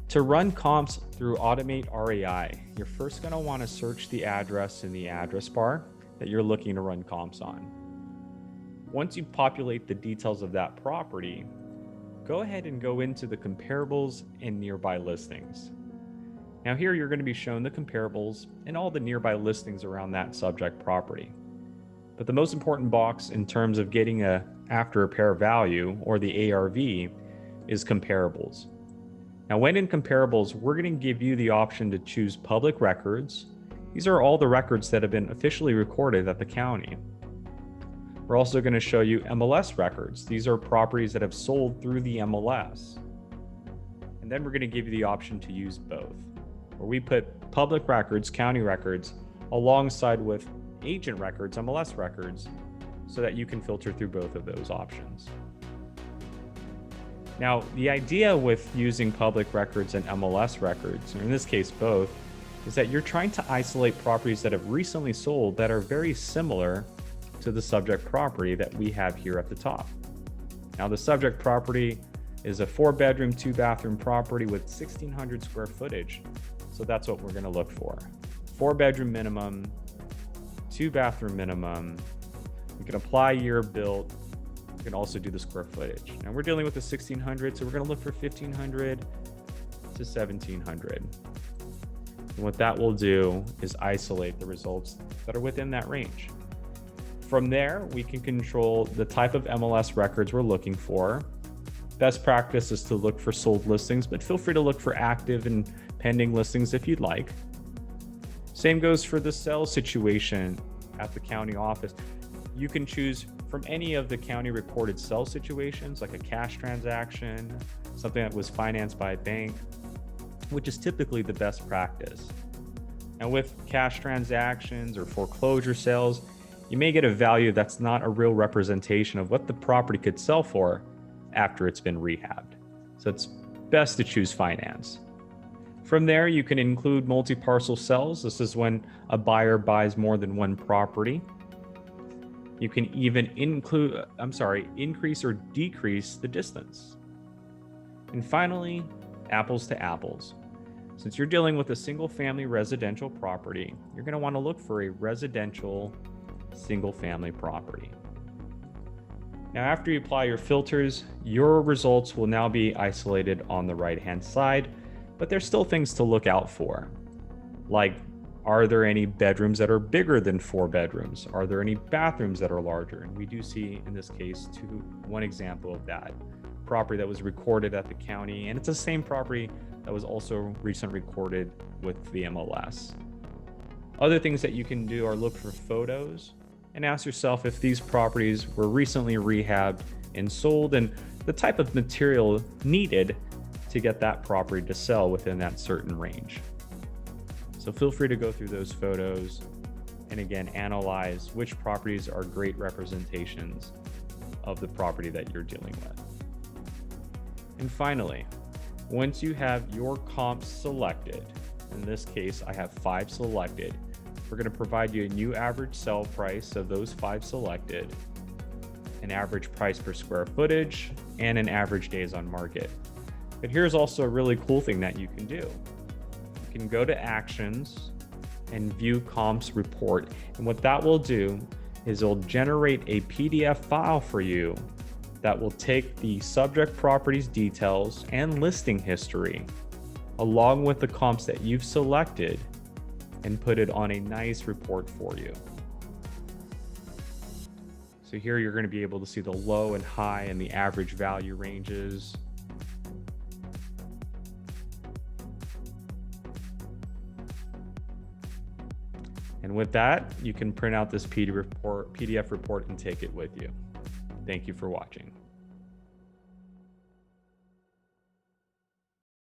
To run comps through Automate REI, you're first going to want to search the address in the address bar that you're looking to run comps on. Once you populate the details of that property, go ahead and go into the comparables and nearby listings. Now here you're going to be shown the comparables and all the nearby listings around that subject property. But the most important box in terms of getting a after repair value, or the ARV, is comparables. Now when in comparables, we're going to give you the option to choose public records. These are all the records that have been officially recorded at the county. We're also going to show you MLS records. These are properties that have sold through the MLS. And then we're going to give you the option to use both, where we put public records, county records, alongside with agent records, MLS records, so that you can filter through both of those options. Now, the idea with using public records and MLS records, or in this case both, is that you're trying to isolate properties that have recently sold that are very similar to the subject property that we have here at the top. Now, the subject property is a 4-bedroom, 2-bathroom property with 1,600 square footage. So that's what we're going to look for. 4-bedroom minimum, 2-bathroom minimum. We can apply year built. We can also do the square footage. Now we're dealing with the 1,600, so we're going to look for 1,500 to 1,700. And what that will do is isolate the results that are within that range. From there, we can control the type of MLS records we're looking for. Best practice is to look for sold listings, but feel free to look for active and pending listings if you'd like. Same goes for the sales situation at the county office. You can choose from any of the county recorded sales situations, like a cash transaction, something that was financed by a bank, which is typically the best practice. Now with cash transactions or foreclosure sales, you may get a value that's not a real representation of what the property could sell for after it's been rehabbed. So it's best to choose finance. From there, you can include multi-parcel sales. This is when a buyer buys more than one property. You can even increase or decrease the distance. And finally, apples to apples. Since you're dealing with a single-family residential property, you're going to want to look for a residential single-family property. Now, after you apply your filters, your results will now be isolated on the right-hand side, but there's still things to look out for. Like, are there any bedrooms that are bigger than 4 bedrooms? Are there any bathrooms that are larger? And we do see, in this case, one example of that. Property that was recorded at the county, and it's the same property that was also recently recorded with the MLS. Other things that you can do are look for photos and ask yourself if these properties were recently rehabbed and sold, and the type of material needed to get that property to sell within that certain range. So feel free to go through those photos and again, analyze which properties are great representations of the property that you're dealing with. And finally, once you have your comps selected, in this case, I have 5 selected, we're going to provide you a new average sell price of those 5 selected, an average price per square footage, and an average days on market. But here's also a really cool thing that you can do. You can go to Actions and View Comps Report. And what that will do is it'll generate a PDF file for you that will take the subject property's details and listing history, along with the comps that you've selected, and put it on a nice report for you. So here you're going to be able to see the low and high and the average value ranges. And with that, you can print out this PDF report and take it with you. Thank you for watching.